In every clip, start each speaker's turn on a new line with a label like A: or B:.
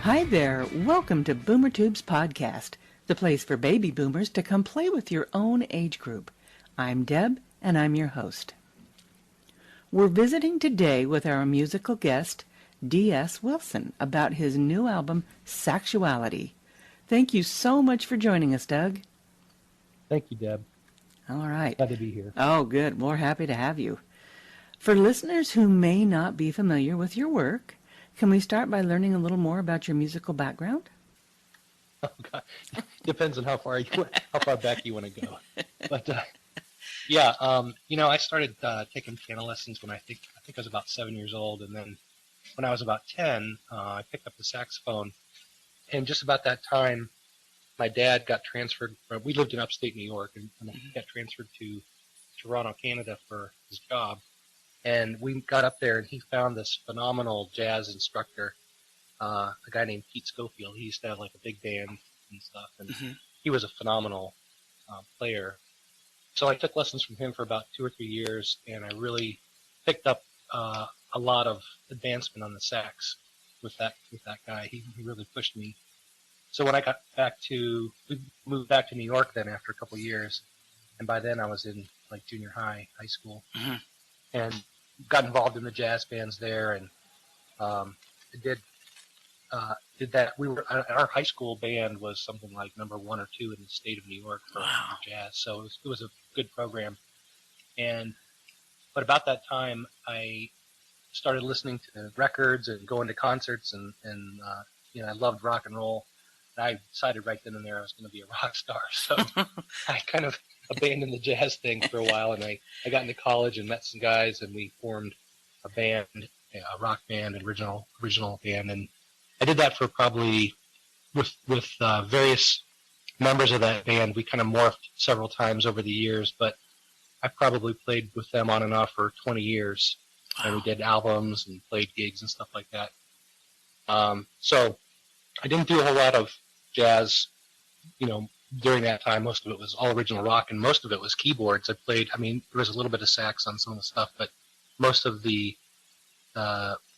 A: Hi there, welcome to BoomerTube's podcast, the place for baby boomers to come play with your own age group. I'm Deb, and I'm your host. We're visiting today with our musical guest, D.S. Wilson, about his new album, Saxuality. Thank you so much for joining us, Doug.
B: Thank you, Deb.
A: All right.
B: Glad to be here.
A: Oh, good. We're happy to have you. For listeners who may not be familiar with your work, can we start by learning a little more about your musical background?
B: Oh, God. Depends on how far back you want to go. But I started taking piano lessons when I think I was about 7 years old, and then when I was about 10, I picked up the saxophone. And just about that time, my dad got transferred. We lived in upstate New York, and he got transferred to Toronto, Canada, for his job. And we got up there, and he found this phenomenal jazz instructor, a guy named Pete Schofield. He used to have like a big band and stuff, and he was a phenomenal player. So I took lessons from him for about 2 or 3 years, and I really picked up a lot of advancement on the sax with that guy. He really pushed me. So when I got we moved back to New York then after a couple of years, and by then I was in like junior high school, and got involved in the jazz bands there, and did that. Our high school band was something like number 1 or 2 in the state of New York for jazz, so it was a good program. But about that time, I started listening to records and going to concerts, and I loved rock and roll. And I decided right then and there I was going to be a rock star, so I kind of abandoned the jazz thing for a while, and I got into college and met some guys, and we formed a band, a rock band, an original band, and I did that for probably with various members of that band. We kind of morphed several times over the years, but I probably played with them on and off for 20 years, and we did albums and played gigs and stuff like that. So I didn't do a whole lot of jazz, during that time. Most of it was all original rock, and most of it was keyboards. There was a little bit of sax on some of the stuff, but most of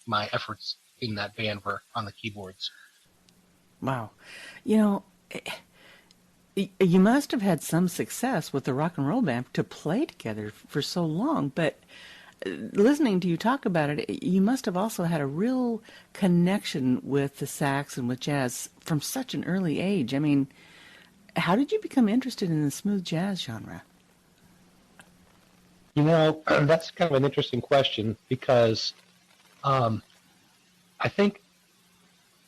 B: my efforts in that band were on the keyboards.
A: Wow. You must have had some success with the rock and roll band to play together for so long, but listening to you talk about it, you must have also had a real connection with the sax and with jazz from such an early age. I mean, how did you become interested in the smooth jazz genre?
B: That's kind of an interesting question, because I think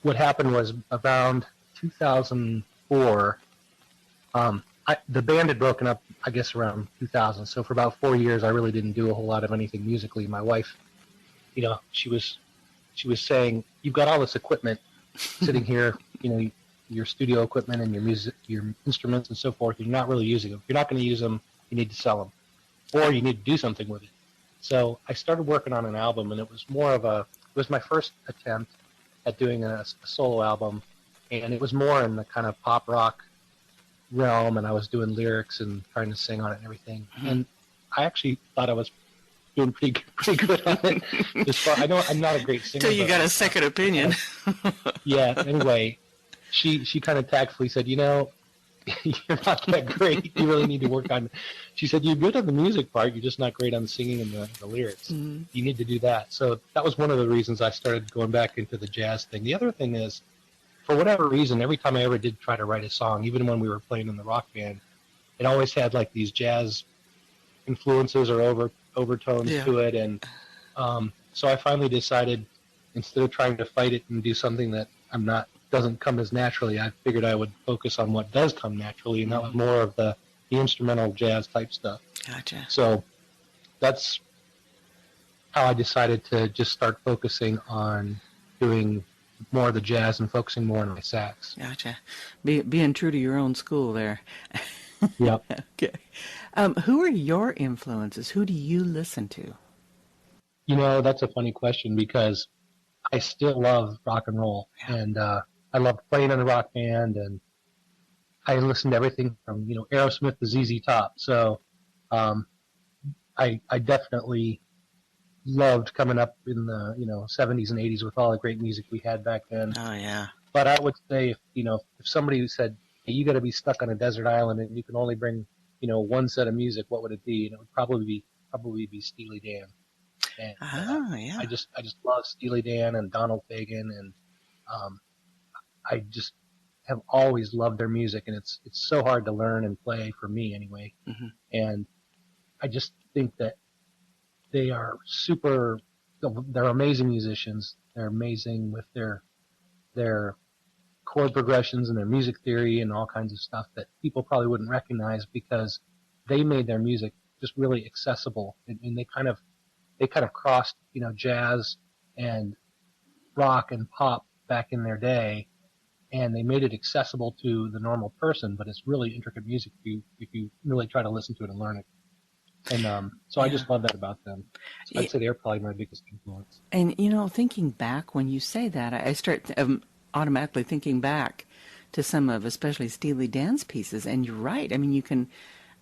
B: what happened was around 2004, the band had broken up, I guess, around 2000. So for about 4 years, I really didn't do a whole lot of anything musically. My wife, she was saying, "You've got all this equipment sitting here, your studio equipment and your music, your instruments and so forth. You're not really using them. If you're not going to use them, you need to sell them, or you need to do something with it." So I started working on an album, and it was it was my first attempt at doing a solo album, and it was more in the kind of pop rock realm, and I was doing lyrics and trying to sing on it and everything. And I actually thought I was doing pretty good on it. I know I'm not a great singer.
A: Till you got a second opinion.
B: Yeah. Anyway, she kind of tactfully said, "You're not that great. You really need to work on." She said, "You're good on the music part. You're just not great on the singing and the lyrics. You need to do that." So that was one of the reasons I started going back into the jazz thing. The other thing is, for whatever reason, every time I ever did try to write a song, even when we were playing in the rock band, it always had like these jazz influences or overtones to it. And so I finally decided, instead of trying to fight it and do something that doesn't come as naturally, I figured I would focus on what does come naturally, and that was more of the instrumental jazz type stuff.
A: Gotcha.
B: So that's how I decided to just start focusing on doing more of the jazz and focusing more on my sax.
A: Gotcha. Being true to your own school there.
B: Yep.
A: Okay. Who are your influences? Who do you listen to?
B: That's a funny question, because I still love rock and roll, and I love playing in a rock band, and I listen to everything from Aerosmith to ZZ Top. So I definitely loved coming up in the 70s and 80s with all the great music we had back then.
A: Oh yeah.
B: But I would say, if somebody said, hey, you got to be stuck on a desert island and you can only bring, one set of music, what would it be? And it would probably be Steely Dan. And
A: Yeah.
B: I just love Steely Dan and Donald Fagen, and um, I just have always loved their music, and it's so hard to learn and play for me anyway.
A: Mm-hmm.
B: And I just think that they are they're amazing musicians. They're amazing with their chord progressions and their music theory and all kinds of stuff that people probably wouldn't recognize because they made their music just really accessible, and they kind of crossed, jazz and rock and pop back in their day, and they made it accessible to the normal person, but it's really intricate music if you really try to listen to it and learn it. And so I just love that about them. So I'd say they're probably my biggest influence.
A: And, thinking back, when you say that, I start automatically thinking back to some of, especially Steely Dan's pieces. And you're right. I mean, you can,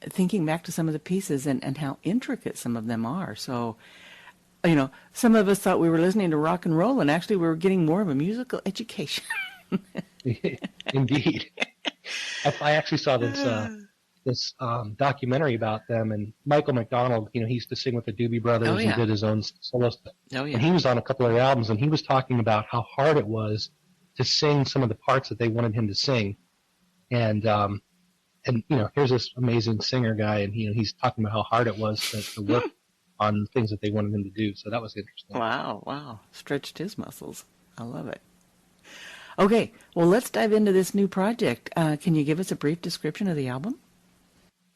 A: thinking back to some of the pieces and how intricate some of them are. So, some of us thought we were listening to rock and roll, and actually we were getting more of a musical education.
B: Indeed. I actually saw this documentary about them, and Michael McDonald, he used to sing with the Doobie Brothers and did his own solo stuff.
A: Oh, yeah.
B: And he was on a couple of their albums, and he was talking about how hard it was to sing some of the parts that they wanted him to sing. And here's this amazing singer guy, and he's talking about how hard it was to work on things that they wanted him to do. So that was interesting.
A: Wow. Stretched his muscles. I love it. Okay, well, let's dive into this new project. Can you give us a brief description of the album?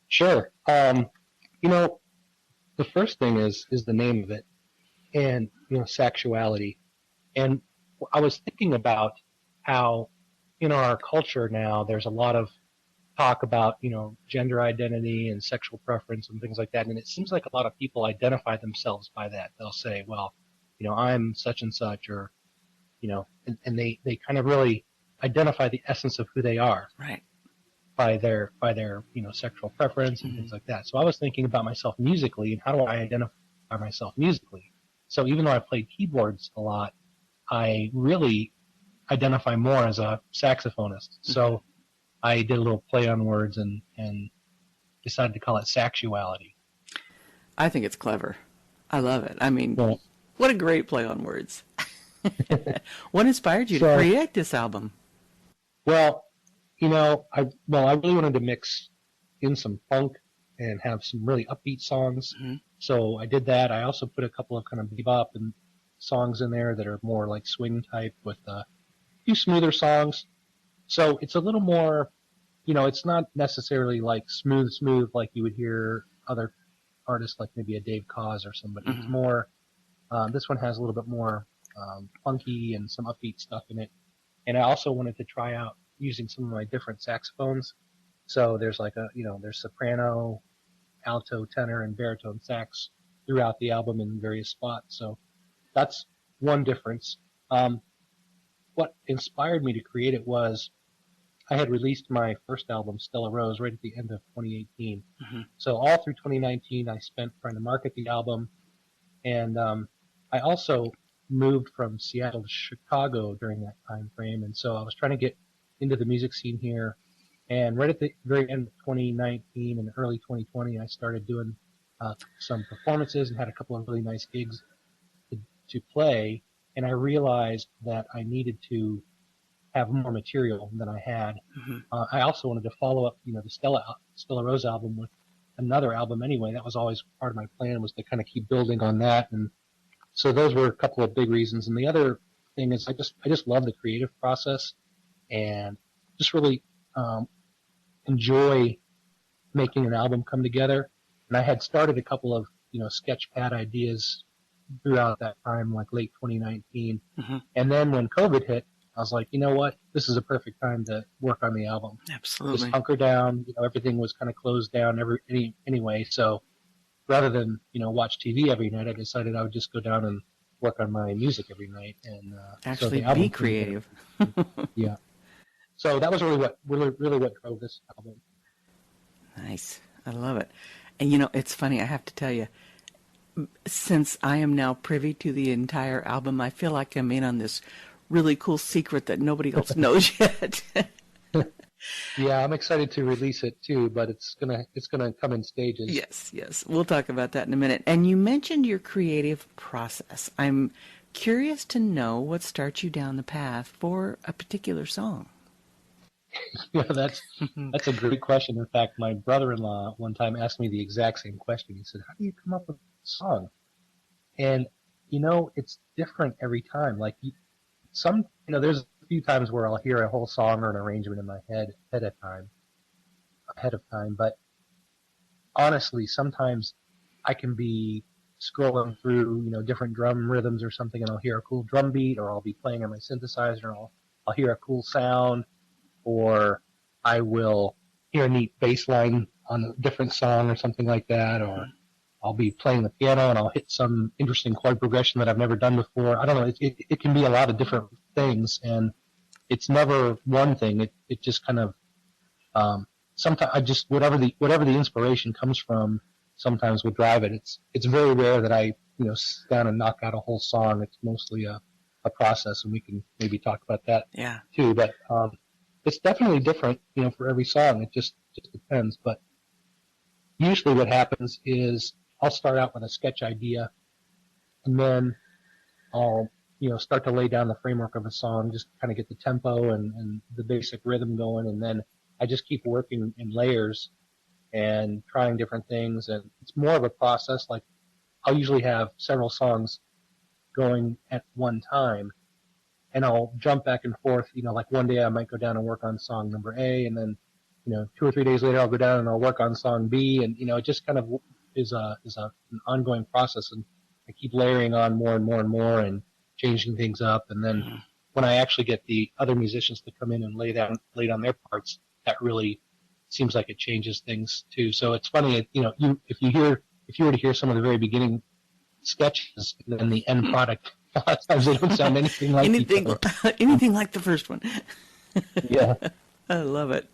B: Sure. The first thing is the name of it, and Saxuality. And I was thinking about how in our culture now there's a lot of talk about gender identity and sexual preference and things like that, and it seems like a lot of people identify themselves by that. They'll say, well, I'm such and such, or and they kind of really identify the essence of who they are.
A: Right.
B: By their sexual preference and things like that. So I was thinking about myself musically, and how do I identify myself musically? So even though I played keyboards a lot, I really identify more as a saxophonist. So I did a little play on words and decided to call it Saxuality.
A: I think it's clever. I love it. I mean, what a great play on words. What inspired you to create this album?
B: Well, I really wanted to mix in some funk and have some really upbeat songs. Mm-hmm. So I did that. I also put a couple of kind of bebop and songs in there that are more like swing type with a few smoother songs. So it's a little more, it's not necessarily like smooth like you would hear other artists like maybe a Dave Koz or somebody. Mm-hmm. It's more, this one has a little bit more funky and some upbeat stuff in it. And I also wanted to try out using some of my different saxophones. So there's there's soprano, alto, tenor, and baritone sax throughout the album in various spots. So that's one difference. What inspired me to create it was I had released my first album, Stella Rose, right at the end of 2018. Mm-hmm. So all through 2019, I spent trying to market the album. And I also moved from Seattle to Chicago during that time frame. And so I was trying to get into the music scene here. And right at the very end of 2019 and early 2020, I started doing some performances and had a couple of really nice gigs to play. And I realized that I needed to have more material than I had. Mm-hmm. I also wanted to follow up, the Stella Rose album with another album anyway. That was always part of my plan, was to kind of keep building on that. And so those were a couple of big reasons. And the other thing is I just love the creative process and just really enjoy making an album come together. And I had started a couple of, sketch pad ideas throughout that time, like late 2019. Mm-hmm. And then when COVID hit, I was like, you know what? This is a perfect time to work on the album.
A: Absolutely.
B: Just hunker down. Everything was kind of closed down anyway. So rather than, watch TV every night, I decided I would just go down and work on my music every night. And
A: actually be creative.
B: Yeah. So that was really what drove this album.
A: Nice. I love it. And, it's funny. I have to tell you, since I am now privy to the entire album, I feel like I'm in on this really cool secret that nobody else knows yet.
B: Yeah, I'm excited to release it too, but it's gonna come in stages.
A: Yes. We'll talk about that in a minute. And you mentioned your creative process. I'm curious to know what starts you down the path for a particular song.
B: Yeah, that's a great question. In fact, my brother-in-law one time asked me the exact same question. He said, "How do you come up with a song?" And it's different every time. Like there's a few times where I'll hear a whole song or an arrangement in my head ahead of time. But honestly, sometimes I can be scrolling through, different drum rhythms or something, and I'll hear a cool drum beat, or I'll be playing on my synthesizer, and I'll hear a cool sound, or I will hear a neat bass line on a different song or something like that, or I'll be playing the piano and I'll hit some interesting chord progression that I've never done before. I don't know. It can be a lot of different things, and it's never one thing. It just kind of sometimes I just whatever the inspiration comes from sometimes will drive it. It's very rare that I sit down and knock out a whole song. It's mostly a process, and we can maybe talk about that too. But it's definitely different, for every song. It just depends. But usually what happens is I'll start out with a sketch idea, and then I'll start to lay down the framework of a song, just kind of get the tempo and the basic rhythm going, and then I just keep working in layers and trying different things. And it's more of a process. Like I'll usually have several songs going at one time, and I'll jump back and forth. Like one day I might go down and work on song number A, and then 2 or 3 days later I'll go down and I'll work on song B, and it just kind of is an ongoing process, and I keep layering on more and more and more and changing things up, and then when I actually get the other musicians to come in and lay down their parts, that really seems like it changes things too. So it's funny, if you were to hear some of the very beginning sketches and then the end product, a lot of times they don't sound anything like
A: anything like the first one.
B: Yeah,
A: I love it.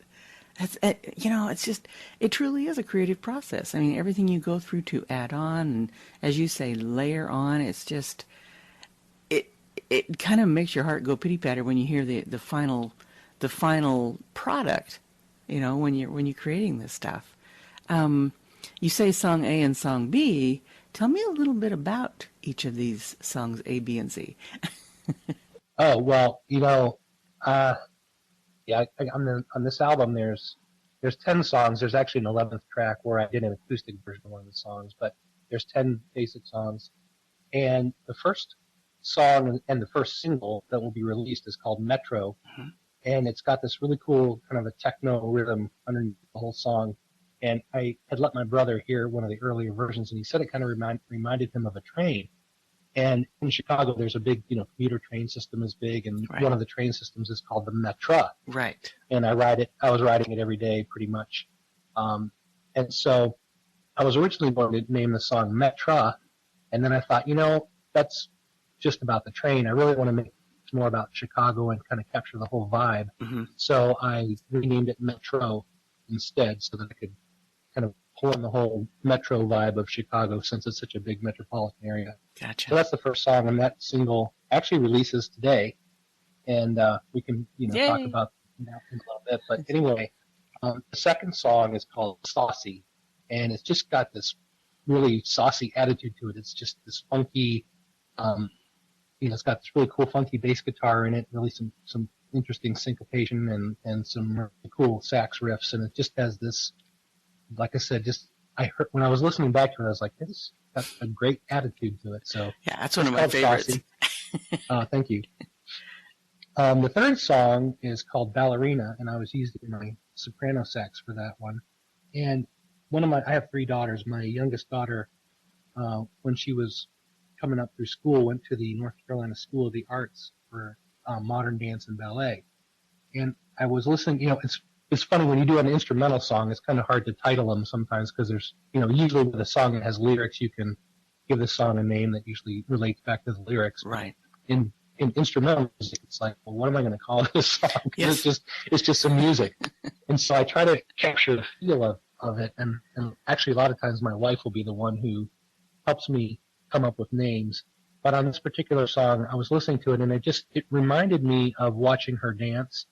A: It's just, it truly is a creative process. I mean, everything you go through to add on, and as you say, layer on, it's just, it kind of makes your heart go pity patter when you hear the final product. When you're creating this stuff. You say song A and song B. Tell me a little bit about each of these songs, A, B, and C.
B: Oh well, yeah, on this album, there's 10 songs. There's actually an 11th track where I did an acoustic version of one of the songs, but there's 10 basic songs. And the first song and the first single that will be released is called Metro, and it's got this really cool kind of a techno rhythm underneath the whole song. And I had let my brother hear one of the earlier versions, and he said it kind of reminded him of a train. And in Chicago, there's a big, commuter train system is big, and one of the train systems is called the Metro.
A: Right.
B: And I was riding it every day pretty much. And so I was originally going to name the song Metro, and then I thought, that's just about the train. I really want to make it more about Chicago and kind of capture the whole vibe. So I renamed it Metro instead, so that I could kind of pull in the whole metro vibe of Chicago, since it's such a big metropolitan area.
A: Gotcha.
B: So that's the first song, and that single actually releases today, and we can talk about that in a little bit. But anyway, the second song is called Saucy, and it's just got this really saucy attitude to it. It's just this funky, it's got this really cool funky bass guitar in it, really some interesting syncopation and some really cool sax riffs, and it just has this, like I said, I heard when I was listening back to it, I was like, this got a great attitude to it. So
A: yeah, that's one of my favorites.
B: Thank you. The third song is called Ballerina, and I was using my soprano sax for that one. And I have 3 daughters. My youngest daughter, when she was coming up through school, went to the North Carolina School of the Arts for modern dance and ballet. And I was listening, it's funny when you do an instrumental song, it's kind of hard to title them sometimes, because there's, usually with a song that has lyrics, you can give the song a name that usually relates back to the lyrics.
A: Right.
B: In instrumental music, it's like, well, what am I going to call this song?
A: Yes.
B: It's just some music. And so I try to capture the feel of it. And actually a lot of times my wife will be the one who helps me come up with names. But on this particular song, I was listening to it, and it reminded me of watching her dance.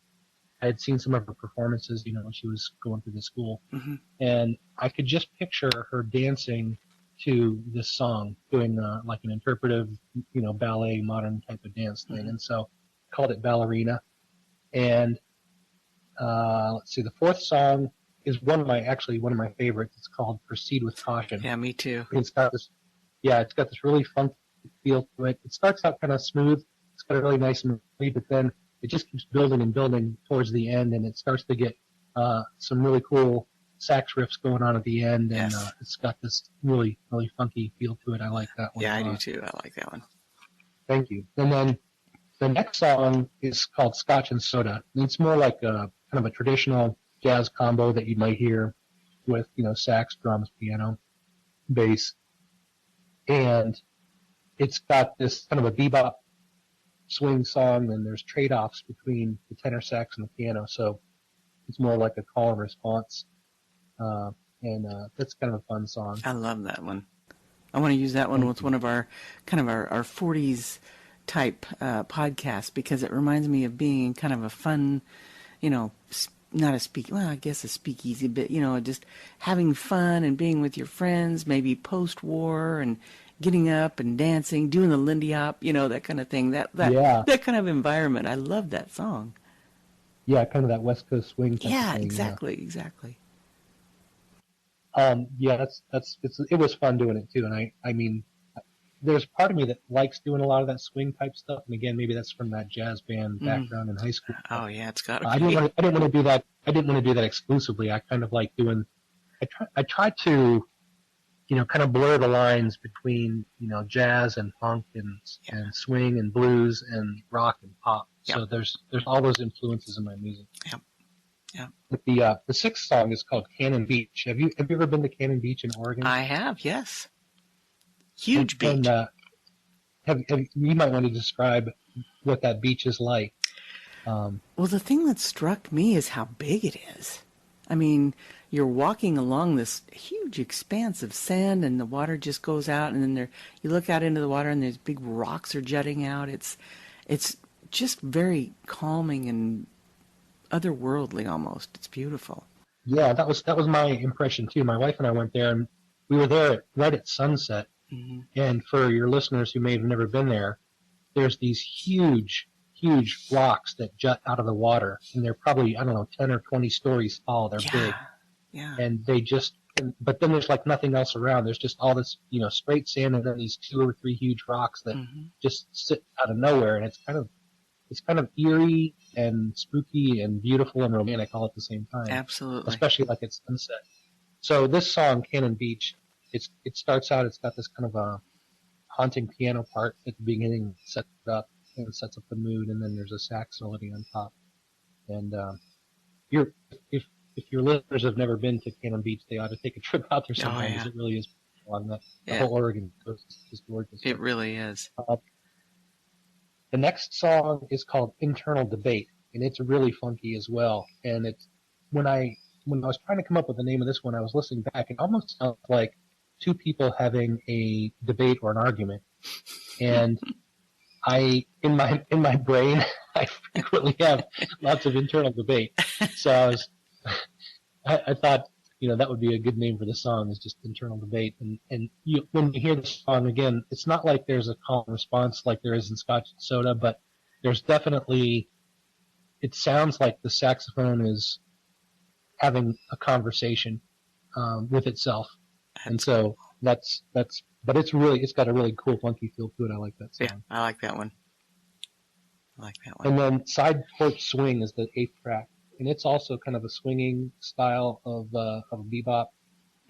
B: I had seen some of her performances, when she was going through the school,
A: Mm-hmm.
B: and I could just picture her dancing to this song, doing like an interpretive, ballet, modern type of dance thing.
A: Mm-hmm.
B: And so I called it Ballerina. And let's see, the fourth song is one of my favorites. It's called Proceed with Caution.
A: Yeah, me too.
B: It's got this really funky feel to it. It starts out kind of smooth. It's got a really nice melody, but then it just keeps building and building towards the end, and it starts to get some really cool sax riffs going on at the end, and
A: Yes.
B: it's got this really, really funky feel to it. I like that one.
A: Yeah, I do too. I like that one.
B: Thank you. And then the next song is called Scotch and Soda. And it's more like a kind of a traditional jazz combo that you might hear with, sax, drums, piano, bass. And it's got this kind of a bebop swing song, and there's trade-offs between the tenor sax and the piano. So it's more like a call and response. And that's kind of a fun song.
A: I love that one. I want to use that one with one of our kind of our 40s type podcasts, because it reminds me of being kind of a fun, not a I guess a speakeasy, but, just having fun and being with your friends, maybe post-war, and getting up and dancing, doing the Lindy Hop, that kind of thing. That kind of environment. I love that song.
B: Yeah, kind of that West Coast swing type of thing.
A: Exactly.
B: It was fun doing it too, and I mean, there's part of me that likes doing a lot of that swing type stuff, and again, maybe that's from that jazz band background in high school.
A: Oh yeah, it's got to be.
B: I didn't want to do that. I didn't want to do that exclusively. I kind of like doing. I tried to, kind of blur the lines between jazz and funk and swing and blues and rock and pop.
A: Yep.
B: So there's all those influences in my music.
A: Yep. Yeah.
B: But the sixth song is called Cannon Beach. Have you ever been to Cannon Beach in Oregon?
A: I have, yes. Huge beach.
B: And you might want to describe what that beach is like.
A: Well, the thing that struck me is how big it is. I mean, you're walking along this huge expanse of sand, and the water just goes out, and then you look out into the water, and there's big rocks are jutting out. It's just very calming and otherworldly almost. It's beautiful.
B: Yeah, that was my impression too. My wife and I went there, and we were there right at sunset.
A: Mm-hmm.
B: And for your listeners who may have never been there, there's these huge rocks that jut out of the water, and they're probably 10 or 20 stories tall. They're big.
A: Yeah.
B: And but then there's like nothing else around. There's just all this, straight sand, and then these 2 or 3 huge rocks that just sit out of nowhere, and it's kind of eerie and spooky and beautiful and romantic all at the same time.
A: Absolutely.
B: Especially like at sunset. So this song, Cannon Beach, it starts out, it's got this kind of a haunting piano part at the beginning, sets it up and sets up the mood, and then there's a sax melody on top. And if your listeners have never been to Cannon Beach, they ought to take a trip out there sometime, because it really is on the whole Oregon coast is gorgeous.
A: It really is.
B: The next song is called Internal Debate, and it's really funky as well. And it's when I was trying to come up with the name of this one, I was listening back, it almost sounds like 2 people having a debate or an argument. And in my brain, I frequently have lots of internal debate. So I thought, that would be a good name for the song, is just Internal Debate. And when you hear the song again, it's not like there's a call and response like there is in Scotch and Soda, but there's definitely, it sounds like the saxophone is having a conversation with itself. And so but it's got a really cool funky feel to it. I like that song.
A: Yeah, I like that one.
B: And then Side Porch Swing is the 8th track, and it's also kind of a swinging style of bebop,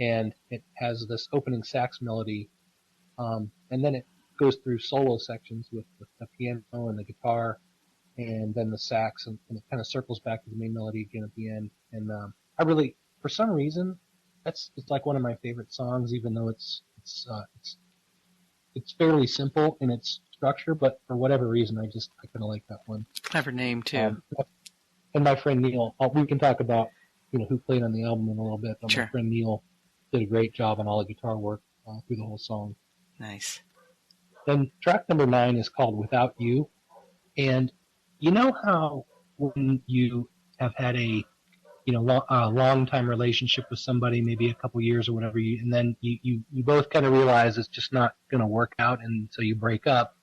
B: and it has this opening sax melody, and then it goes through solo sections with the piano and the guitar, and then the sax, and it kind of circles back to the main melody again at the end. And I really, for some reason, it's like one of my favorite songs, even though it's fairly simple in its structure, but for whatever reason, I kind of like that one.
A: Clever name too.
B: And my friend Neil, we can talk about who played on the album in a little bit. But
A: sure.
B: My friend Neil did a great job on all the guitar work through the whole song.
A: Nice.
B: Then track number 9 is called Without You. And you know how when you have had a long time relationship with somebody, maybe a couple years or whatever, and then you both kind of realize it's just not going to work out, and so you break up,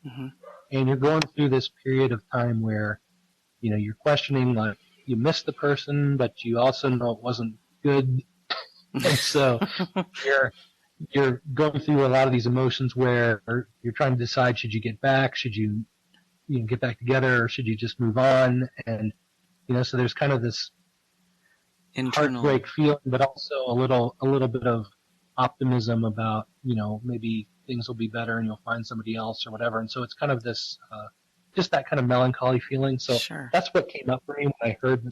B: and you're going through this period of time where you're questioning, like, you miss the person, but you also know it wasn't good, and so you're going through a lot of these emotions where you're trying to decide, should you get back, should you get back together, or should you just move on, and so there's kind of this internal heartbreak feeling, but also a little bit of optimism about maybe things will be better and you'll find somebody else or whatever. And so it's kind of this just that kind of melancholy feeling. So that's what came up for me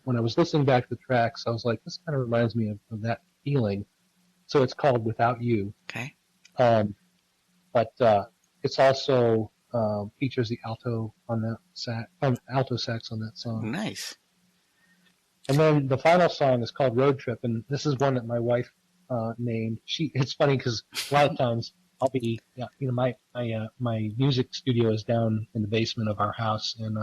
B: when I was listening back to the tracks. I was like, this kind of reminds me of that feeling. So it's called Without You.
A: Okay.
B: But it's also features the alto on that alto sax on that song.
A: Nice. And
B: then the final song is called Road Trip, and this is one that my wife named. It's funny because a lot of times I'll be, my music studio is down in the basement of our house, and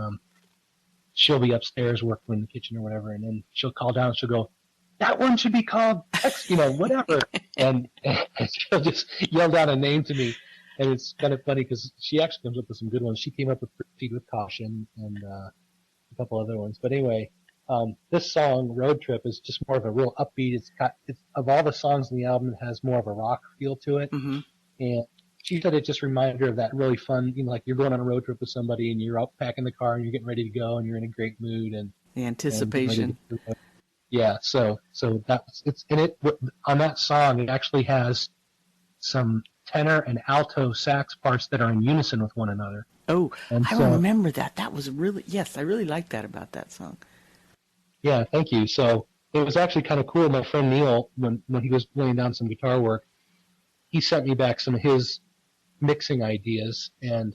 B: she'll be upstairs working in the kitchen or whatever, and then she'll call down and she'll go, that one should be called X, whatever, and she'll just yell down a name to me, and it's kind of funny because she actually comes up with some good ones. She came up with Proceed with Caution and a couple other ones, but anyway. This song, Road Trip, is just more of a real upbeat. It's of all the songs in the album, it has more of a rock feel to it.
A: Mm-hmm.
B: And she said it just reminded her of that really fun, like you're going on a road trip with somebody and you're out packing the car and you're getting ready to go and you're in a great mood and
A: the anticipation.
B: Yeah. So on that song, it actually has some tenor and alto sax parts that are in unison with one another.
A: Oh, I remember that. That was I really liked that about that song.
B: Yeah, thank you. So it was actually kind of cool. My friend Neil, when he was laying down some guitar work, he sent me back some of his mixing ideas, and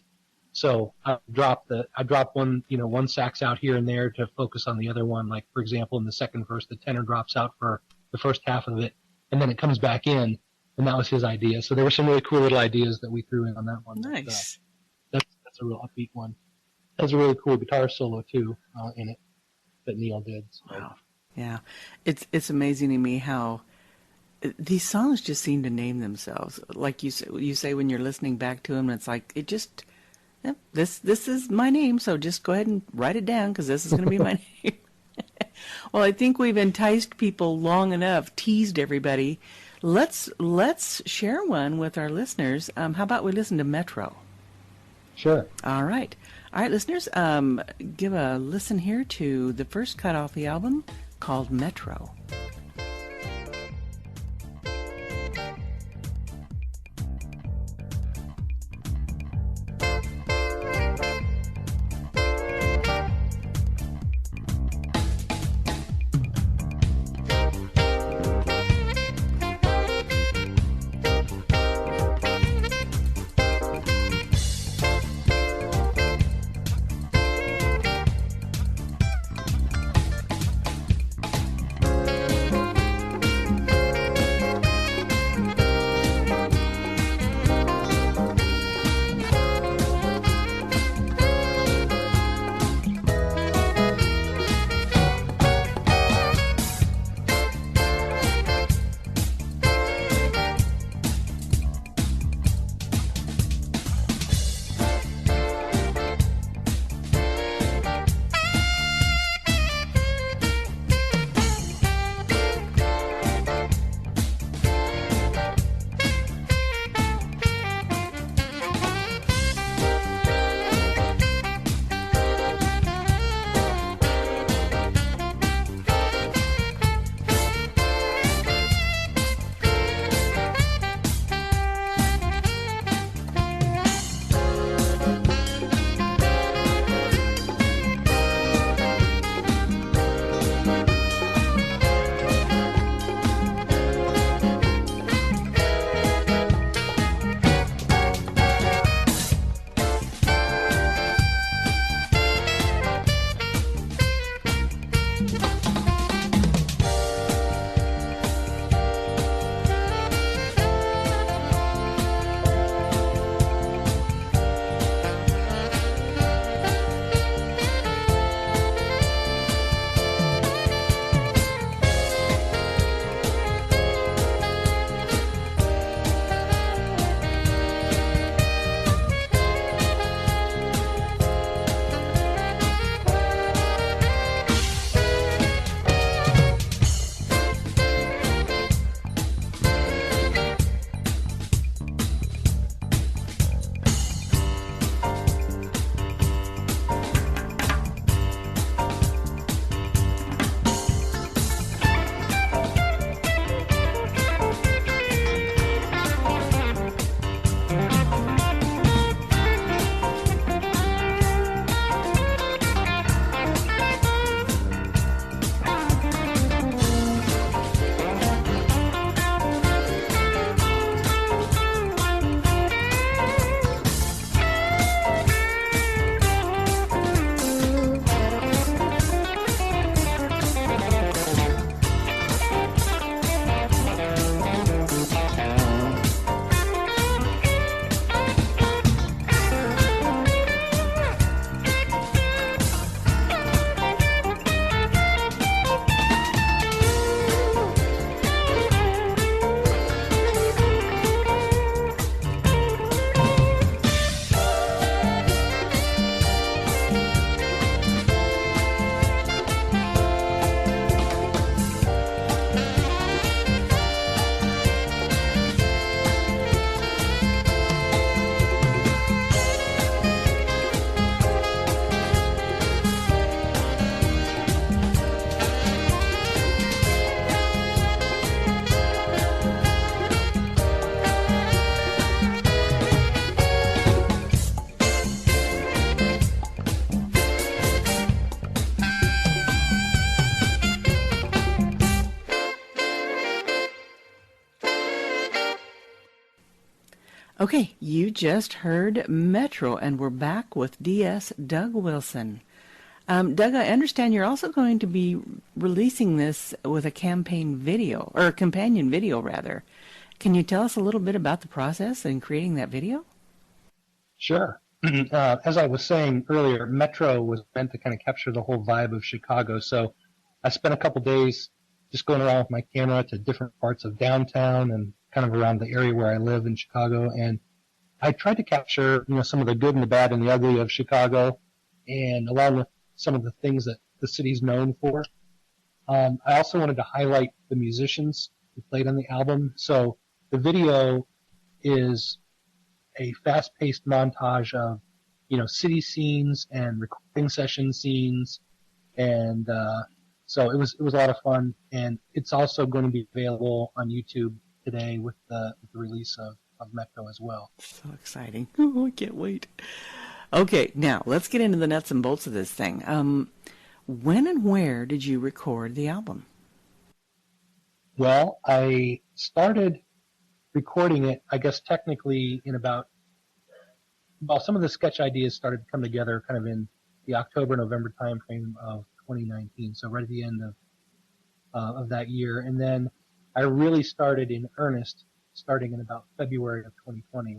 B: so I dropped one sax out here and there to focus on the other one. Like, for example, in the second verse, the tenor drops out for the first half of it, and then it comes back in, and that was his idea. So there were some really cool little ideas that we threw in on that one.
A: Nice.
B: That's a real upbeat one. There's a really cool guitar solo too in it that Neil did. So.
A: Wow. Yeah. It's amazing to me how these songs just seem to name themselves. Like you say when you're listening back to them, it's like, this is my name, so just go ahead and write it down because this is going to be my name. Well, I think we've enticed people long enough, teased everybody. Let's share one with our listeners. How about we listen to Metro?
B: Sure.
A: All right, listeners, give a listen here to the first cut off the album called Metro. Okay, you just heard Metro, and we're back with DS Doug Wilson. Doug, I understand you're also going to be releasing this with a campaign video, or a companion video, rather. Can you tell us a little bit about the process in creating that video?
B: Sure. As I was saying earlier, Metro was meant to kind of capture the whole vibe of Chicago. So I spent a couple days just going around with my camera to different parts of downtown and kind of around the area where I live in Chicago. And I tried to capture, some of the good and the bad and the ugly of Chicago, and along with some of the things that the city's known for. I also wanted to highlight the musicians who played on the album. So the video is a fast-paced montage of, city scenes and recording session scenes, and so it was a lot of fun. And it's also going to be available on YouTube today with the release of Metro as well.
A: So exciting! Oh, I can't wait. Okay, now let's get into the nuts and bolts of this thing. When and where did you record the album?
B: Well, I started recording it, I guess, technically in some of the sketch ideas started to come together kind of in the October, November timeframe of 2019, so right at the end of that year. And then I really started in earnest starting in about February of 2020,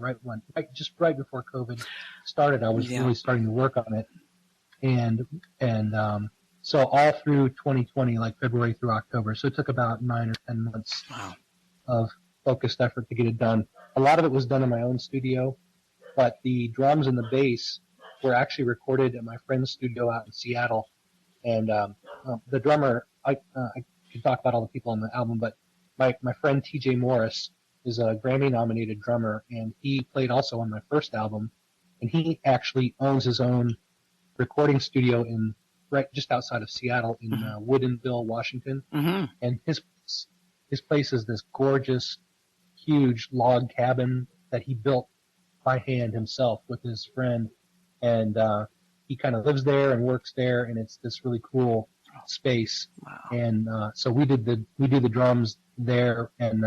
B: just right before COVID started. I was really starting to work on it. And so all through 2020, like February through October. So it took about 9 or 10 months of focused effort to get it done. A lot of it was done in my own studio, but the drums and the bass were actually recorded at my friend's studio out in Seattle. And the drummer, I could talk about all the people on the album, but my friend TJ Morris is a Grammy-nominated drummer, and he played also on my first album. And he actually owns his own recording studio right just outside of Seattle in Woodinville, Washington.
A: Mm-hmm.
B: And his place is this gorgeous, huge log cabin that he built by hand himself with his friend. And he kind of lives there and works there, and it's this really cool space.
A: Wow.
B: And so we do the drums there and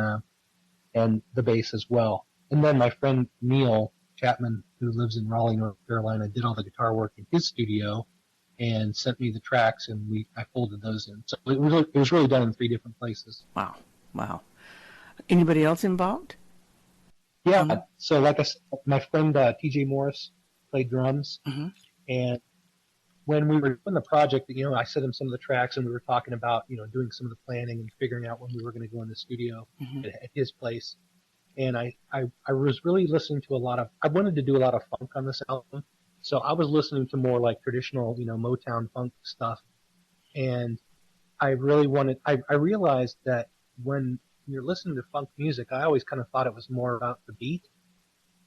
B: the bass as well. And then my friend Neil Chapman, who lives in Raleigh, North Carolina, did all the guitar work in his studio and sent me the tracks, and I folded those in. So it was really done in 3 different places.
A: Wow. Anybody else involved?
B: Yeah. So like I said, my friend TJ Morris played drums, and when we were doing the project, I sent him some of the tracks, and we were talking about, doing some of the planning and figuring out when we were going to go in the studio at his place. And I was really listening to I wanted to do a lot of funk on this album. So I was listening to more like traditional, Motown funk stuff. And I realized that when you're listening to funk music, I always kind of thought it was more about the beat,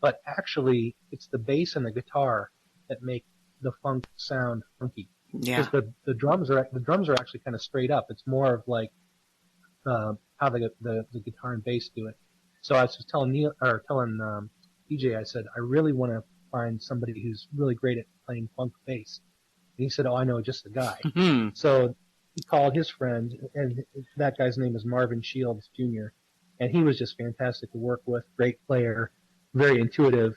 B: but actually it's the bass and the guitar that make the funk sound funky.
A: Yeah.
B: Because the drums are actually kind of straight up. It's more of like how the guitar and bass do it. So I was telling DJ, I said, I really want to find somebody who's really great at playing funk bass. And he said, I know just the guy.
A: Mm-hmm.
B: So he called his friend, and that guy's name is Marvin Shields Jr., and he was just fantastic to work with, great player, very intuitive.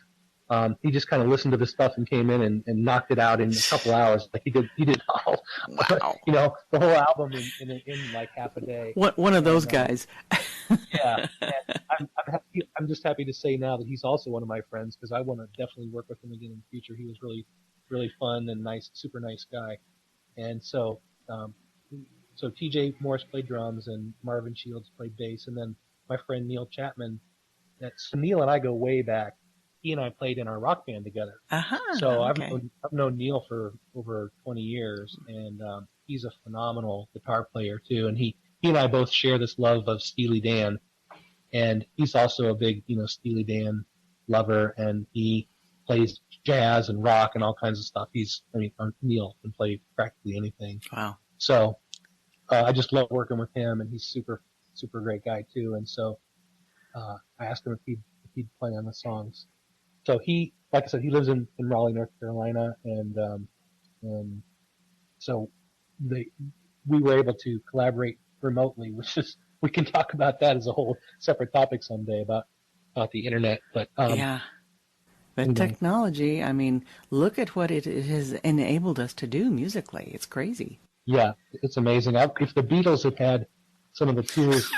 B: He just kind of listened to the stuff and came in and knocked it out in a couple hours. Like he did all,
A: wow.
B: The whole album in like half a day.
A: One of those guys.
B: Yeah. And I'm just happy to say now that he's also one of my friends, because I want to definitely work with him again in the future. He was really, really fun and nice, super nice guy. And so TJ Morris played drums and Marvin Shields played bass, and then my friend Neil Chapman. Neil and I go way back. He and I played in our rock band together. So
A: okay.
B: I've known Neil for over 20 years, and he's a phenomenal guitar player too. And he and I both share this love of Steely Dan, and he's also a big Steely Dan lover, and he plays jazz and rock and all kinds of stuff. Neil can play practically anything.
A: Wow.
B: So I just love working with him, and he's super super great guy too. And so I asked him if he'd play on the songs. So he, like I said, he lives in Raleigh, North Carolina, and so we were able to collaborate remotely, which is, we can talk about that as a whole separate topic someday about about the internet. But
A: Yeah. But technology, I mean, look at what it has enabled us to do musically. It's crazy.
B: yeah, it's amazing. If the Beatles had had some of the tools,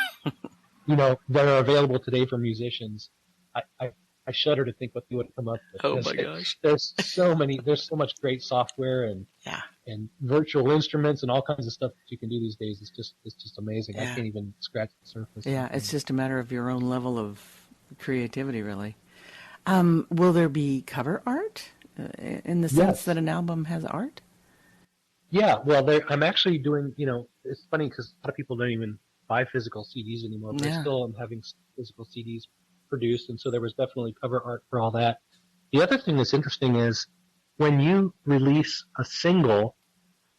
B: that are available today for musicians, I shudder to think what they would have come up with.
A: Oh my gosh.
B: There's so much great software and
A: Yeah.
B: and virtual instruments and all kinds of stuff that you can do these days. It's just amazing.
A: Yeah.
B: I can't even scratch the surface.
A: Yeah, it's just a matter of your own level of creativity, really. Will there be cover art in the sense that an album has art?
B: Yeah, well, I'm actually doing, it's funny because a lot of people don't even buy physical CDs anymore, but I still am having physical CDs produced, and so there was definitely cover art for all that. The other thing that's interesting is when you release a single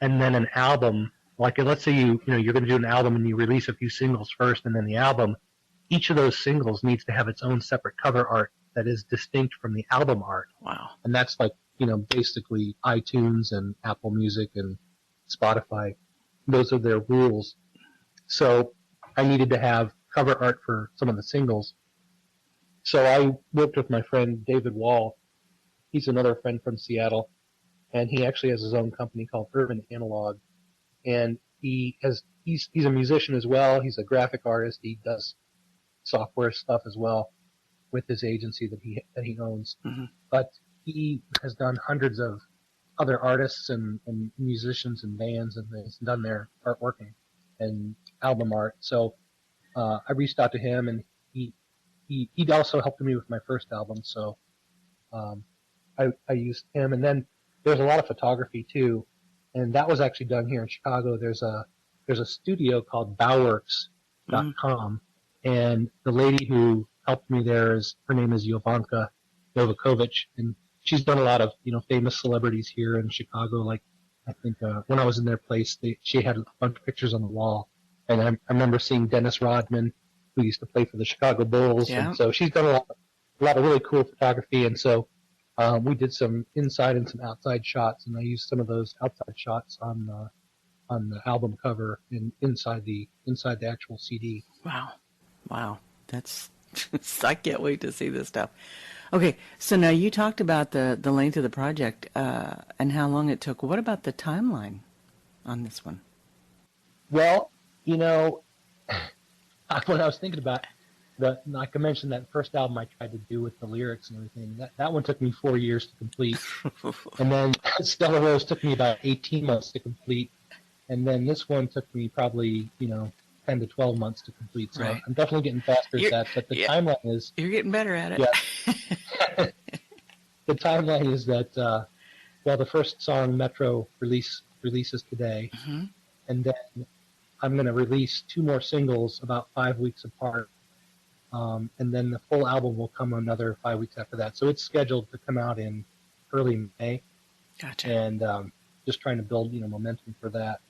B: and then an album, like let's say you're going to do an album and you release a few singles first and then the album, each of those singles needs to have its own separate cover art that is distinct from the album art.
A: Wow.
B: And that's like, basically iTunes and Apple Music and Spotify. Those are their rules. So I needed to have cover art for some of the singles. So I worked with my friend David Wall. He's another friend from Seattle, and he actually has his own company called Urban Analog. And he's a musician as well. He's a graphic artist. He does software stuff as well with his agency that he owns. Mm-hmm. But he has done hundreds of other artists and musicians and bands and things, and done their artwork and album art. So I reached out to him, and he also helped me with my first album. So I used him, and then there's a lot of photography too, and that was actually done here in Chicago. There's a studio called Bowworks.com, and the lady who helped me there her name is Jovanka Novakovic, and she's done a lot of famous celebrities here in Chicago. Like I think when I was in their place, she had a bunch of pictures on the wall, and I remember seeing Dennis Rodman, who used to play for the Chicago Bulls, and so she's done a lot of really cool photography, and so we did some inside and some outside shots, and I used some of those outside shots on the album cover and inside the actual CD.
A: Wow, that's I can't wait to see this stuff. Okay, so now you talked about the length of the project and how long it took. What about the timeline on this one?
B: Well, when I was thinking about like I mentioned, that first album I tried to do with the lyrics and everything, that one took me 4 years to complete. And then Stellar Rose took me about 18 months to complete. And then this one took me probably, 10 to 12 months to complete. So right. I'm definitely getting faster at that. But the timeline is...
A: You're getting better at it.
B: Yeah. The timeline is that, the first song, Metro, releases today. Mm-hmm. And then I'm going to release 2 more singles about 5 weeks apart. And then the full album will come another 5 weeks after that. So it's scheduled to come out in early May.
A: Gotcha.
B: And just trying to build, momentum for that.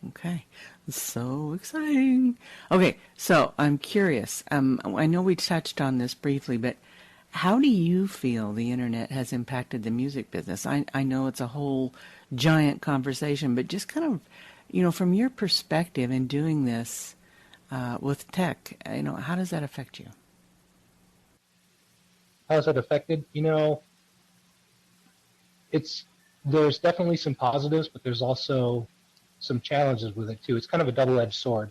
A: Okay. So exciting. Okay, so I'm curious. I know we touched on this briefly, but how do you feel the internet has impacted the music business? I know it's a whole giant conversation, but just kind of, from your perspective in doing this with tech, how does that affect you?
B: How has that affected? There's definitely some positives, but there's also some challenges with it too. It's kind of a double-edged sword.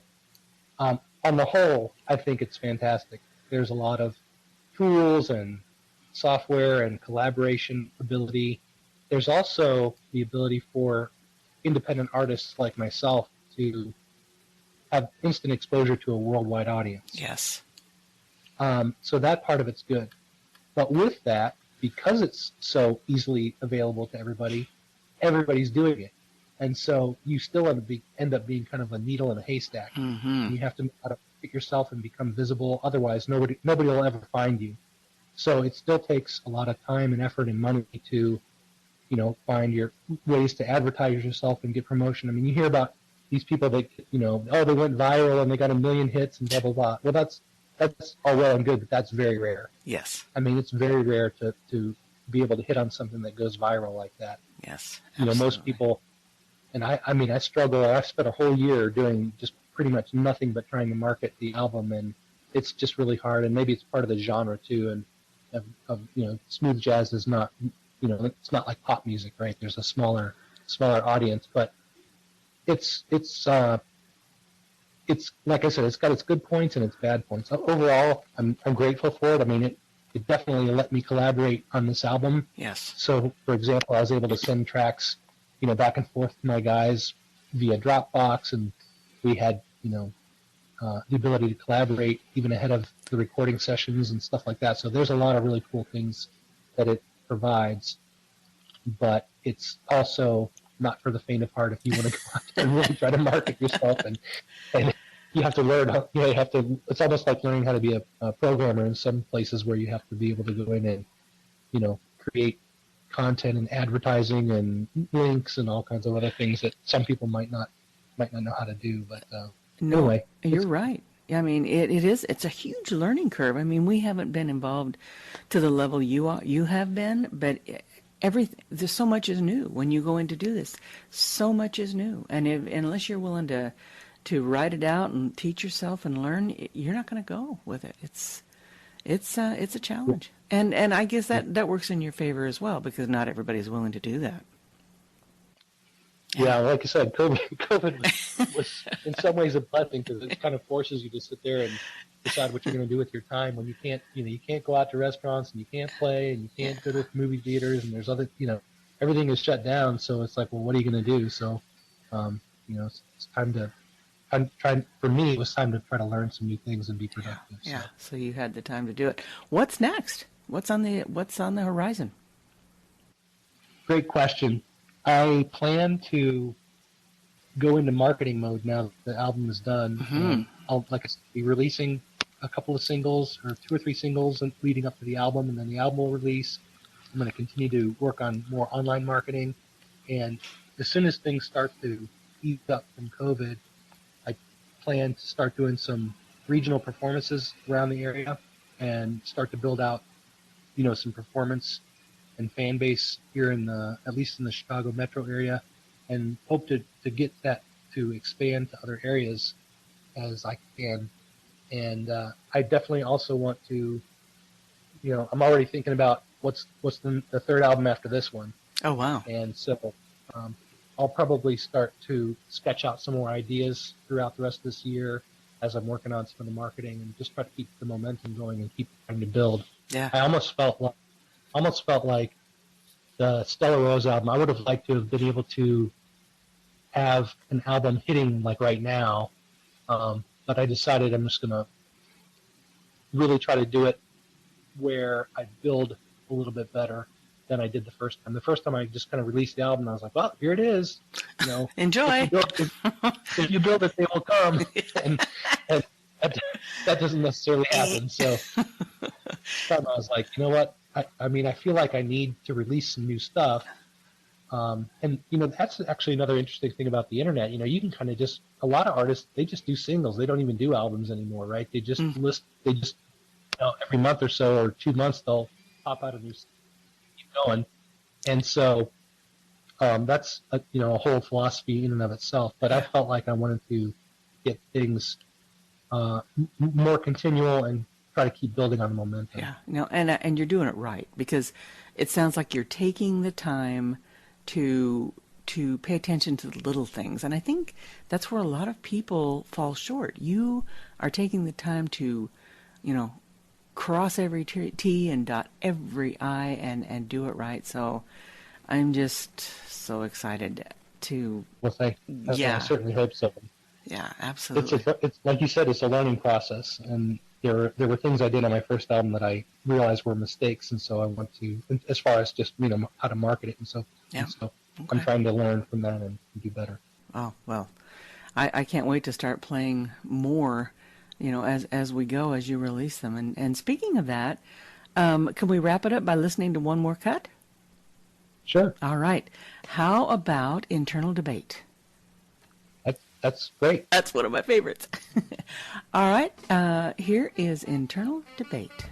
B: On the whole, I think it's fantastic. There's a lot of tools and software and collaboration ability. There's also the ability for independent artists like myself to have instant exposure to a worldwide audience.
A: Yes.
B: So that part of it's good. But with that, because it's so easily available to everybody, everybody's doing it. And so you still end up being kind of a needle in a haystack. Mm-hmm. You have to know how to fit yourself and become visible. Otherwise, nobody will ever find you. So it still takes a lot of time and effort and money to, find your ways to advertise yourself and get promotion. I mean, you hear about these people that, they went viral and they got 1 million hits and blah, blah, blah. Well, that's all well and good, but that's very rare.
A: Yes.
B: I mean, it's very rare to be able to hit on something that goes viral like that.
A: Yes. Absolutely.
B: Most people... And I struggle. I spent a whole year doing just pretty much nothing but trying to market the album and it's just really hard, and maybe it's part of the genre too. And smooth jazz is not, it's not like pop music, right? There's a smaller audience, but it's like I said, it's got its good points and its bad points. Overall, I'm grateful for it. I mean, it definitely let me collaborate on this album.
A: Yes.
B: So, for example, I was able to send tracks, back and forth to my guys via Dropbox, and we had, the ability to collaborate even ahead of the recording sessions and stuff like that. So there's a lot of really cool things that it provides, but it's also not for the faint of heart if you want to go out there and really try to market yourself, and you have to learn it's almost like learning how to be a programmer in some places where you have to be able to go in and create content and advertising and links and all kinds of other things that some people might not know how to do. But
A: no,
B: anyway,
A: you're right. I mean, it's a huge learning curve. I mean, we haven't been involved to the level you have been, but there's so much is new when you go in to do this. So much is new, and unless you're willing to write it out and teach yourself and learn, you're not going to go with it. It's a challenge, and I guess that works in your favor as well, because not everybody's willing to do that.
B: Yeah, like I said, COVID was in some ways a blessing, because it kind of forces you to sit there and decide what you're going to do with your time when you can't go out to restaurants, and you can't play, and you can't go to movie theaters, and there's other, everything is shut down. So it's like, well, what are you going to do? So, it's time to. For me, it was time to try to learn some new things and be productive.
A: Yeah. So you had the time to do it. What's next? What's on the horizon?
B: Great question. I plan to go into marketing mode now that the album is done.
A: Mm-hmm.
B: I'll, like I said, be releasing a couple of singles, or 2 or 3 singles leading up to the album, and then the album will release. I'm going to continue to work on more online marketing, and as soon as things start to ease up from COVID, I plan to start doing some regional performances around the area and start to build out, some performance and fan base here at least in the Chicago metro area, and hope to get that to expand to other areas as I can. And I definitely also want to, I'm already thinking about what's the third album after this one.
A: Oh, wow.
B: And so I'll probably start to sketch out some more ideas throughout the rest of this year as I'm working on some of the marketing, and just try to keep the momentum going and keep trying to build.
A: Yeah.
B: I almost felt like the Stella Rose album, I would have liked to have been able to have an album hitting like right now, but I decided I'm just going to really try to do it where I build a little bit better than I did the first time. The first time I just kind of released the album, I was like, well, here it is.
A: Enjoy.
B: If you build it, they will come. And that doesn't necessarily happen. So I was like, you know what? I feel like I need to release some new stuff. And that's actually another interesting thing about the internet. You can kind of a lot of artists, they just do singles. They don't even do albums anymore, right? They just every month or so, or 2 months, they'll pop out a new keep going. And so that's a whole philosophy in and of itself. But I felt like I wanted to get things more continual and try to keep building on the momentum.
A: Yeah, and you're doing it right, because it sounds like you're taking the time to pay attention to the little things, and I think that's where a lot of people fall short. You are taking the time to, cross every T and dot every I and do it right. So I'm just so excited to.
B: Well, I certainly hope so.
A: Yeah, absolutely.
B: It's like you said, it's a learning process, and there were things I did on my first album that I realized were mistakes, and so I want to, as far as just how to market it and so.
A: Yeah.
B: And so
A: okay.
B: I'm trying to learn from that and do better.
A: Oh well, I can't wait to start playing more, as we go, as you release them. And speaking of that, can we wrap it up by listening to one more cut?
B: Sure.
A: All right. How about Internal Debate?
B: That's great.
A: That's one of my favorites. All right. Here is Internal Debate.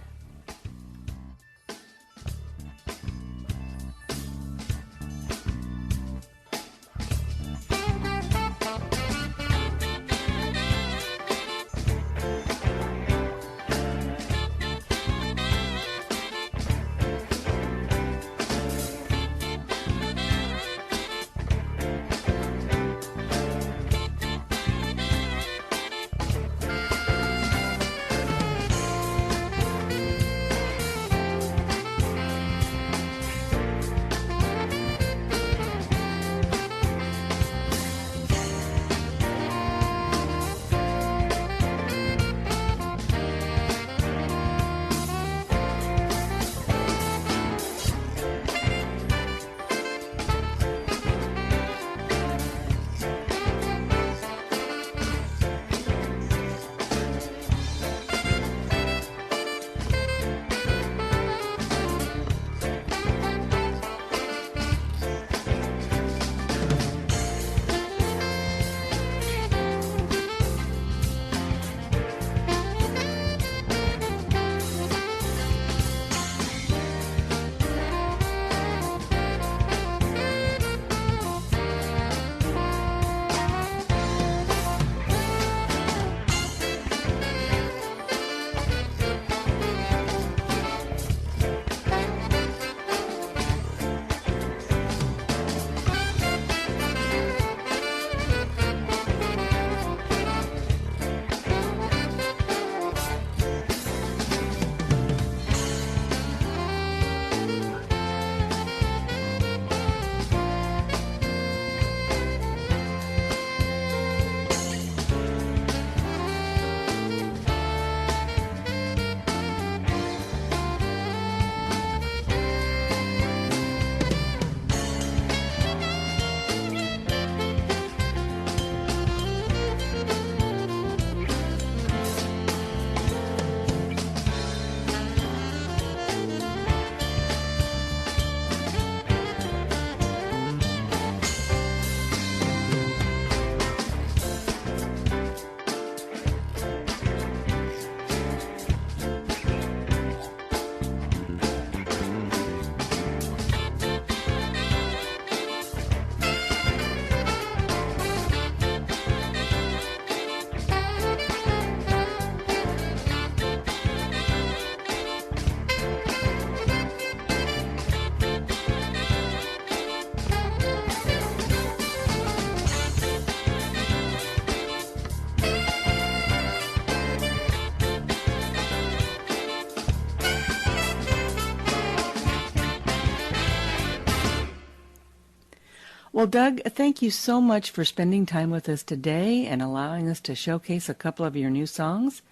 A: Well, Doug, thank you so much for spending time with us today and allowing us to showcase a couple of your new songs.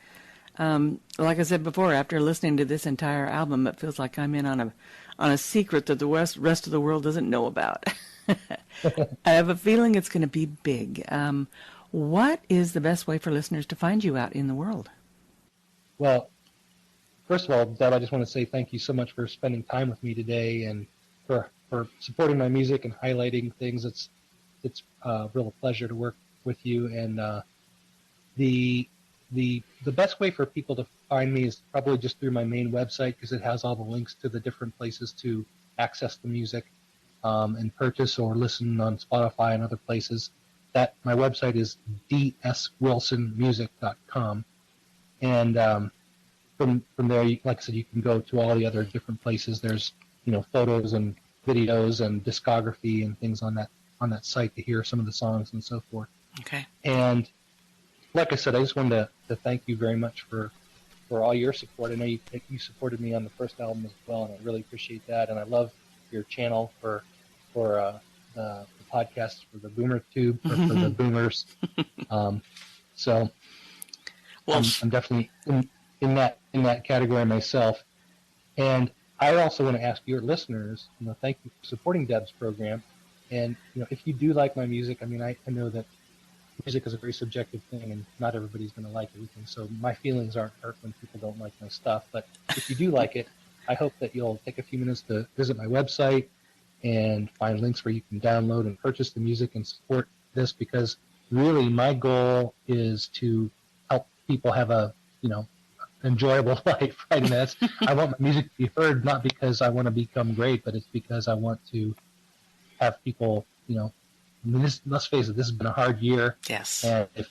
A: Like I said before, after listening to this entire album, it feels like I'm in on a secret that the rest of the world doesn't know about. I have a feeling it's going to be big. What is the best way for listeners to find you out in the world?
B: Well, first of all, Deb, I just want to say thank you so much for spending time with me today and for supporting my music and highlighting things. It's a real pleasure to work with you. And the best way for people to find me is probably just through my main website, because it has all the links to the different places to access the music and purchase or listen on Spotify and other places. That my website is dswilsonmusic.com, and from there, like I said, you can go to all the other different places. There's photos and videos and discography and things on that site to hear some of the songs and so forth.
A: Okay.
B: And like I said, I just wanted to thank you very much for all your support. I know you supported me on the first album as well, and I really appreciate that. And I love your channel for the podcast for the BoomerTube for the boomers. So well, I'm definitely in that category myself. And I also want to ask your listeners, thank you for supporting Deb's program. And if you do like my music, I mean, I know that music is a very subjective thing, and not everybody's going to like everything. So my feelings aren't hurt when people don't like my stuff. But if you do like it, I hope that you'll take a few minutes to visit my website and find links where you can download and purchase the music and support this, because really my goal is to help people have a enjoyable life, right? And I want my music to be heard, not because I want to become great, but it's because I want to have people, let's face it, this has been a hard year.
A: Yes.
B: And if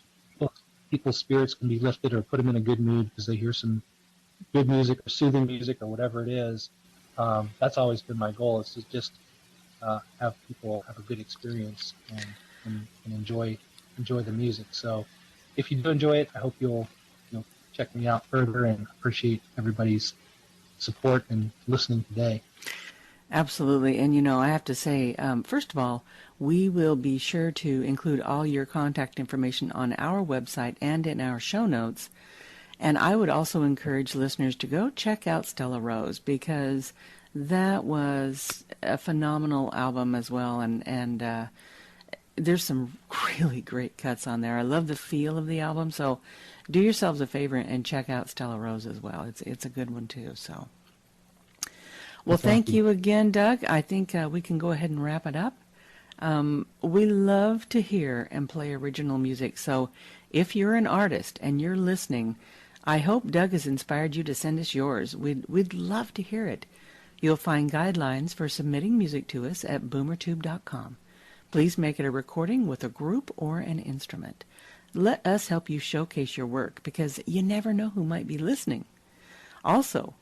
B: people's spirits can be lifted or put them in a good mood because they hear some good music or soothing music or whatever it is, that's always been my goal, is to just have people have a good experience and enjoy the music. So if you do enjoy it, I hope you'll check me out further, and appreciate everybody's support and listening today.
A: Absolutely. And, I have to say, first of all, we will be sure to include all your contact information on our website and in our show notes. And I would also encourage listeners to go check out Stella Rose, because that was a phenomenal album as well. And there's some really great cuts on there. I love the feel of the album. So do yourselves a favor and check out Stella Rose as well. It's a good one too. So, well, thank you again, Doug. I think we can go ahead and wrap it up. We love to hear and play original music. So if you're an artist and you're listening, I hope Doug has inspired you to send us yours. We'd love to hear it. You'll find guidelines for submitting music to us at BoomerTube.com. Please make it a recording with a group or an instrument. Let us help you showcase your work, because you never know who might be listening. Also,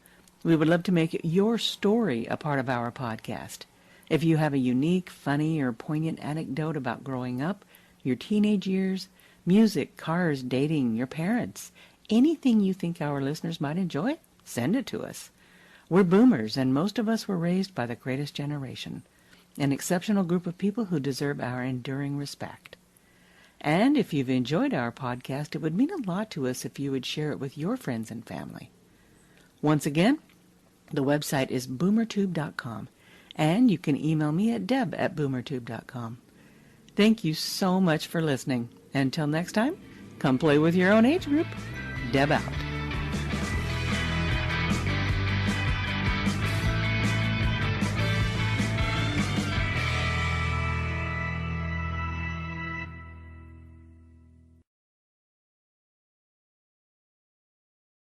A: we would love to make your story a part of our podcast. If you have a unique, funny, or poignant anecdote about growing up, your teenage years, music, cars, dating, your parents, anything you think our listeners might enjoy, send it to us. We're boomers, and most of us were raised by the greatest generation, an exceptional group of people who deserve our enduring respect. And if you've enjoyed our podcast, it would mean a lot to us if you would share it with your friends and family. Once again, the website is BoomerTube.com, and you can email me at deb@BoomerTube.com. Thank you so much for listening. Until next time, come play with your own age group. Deb out.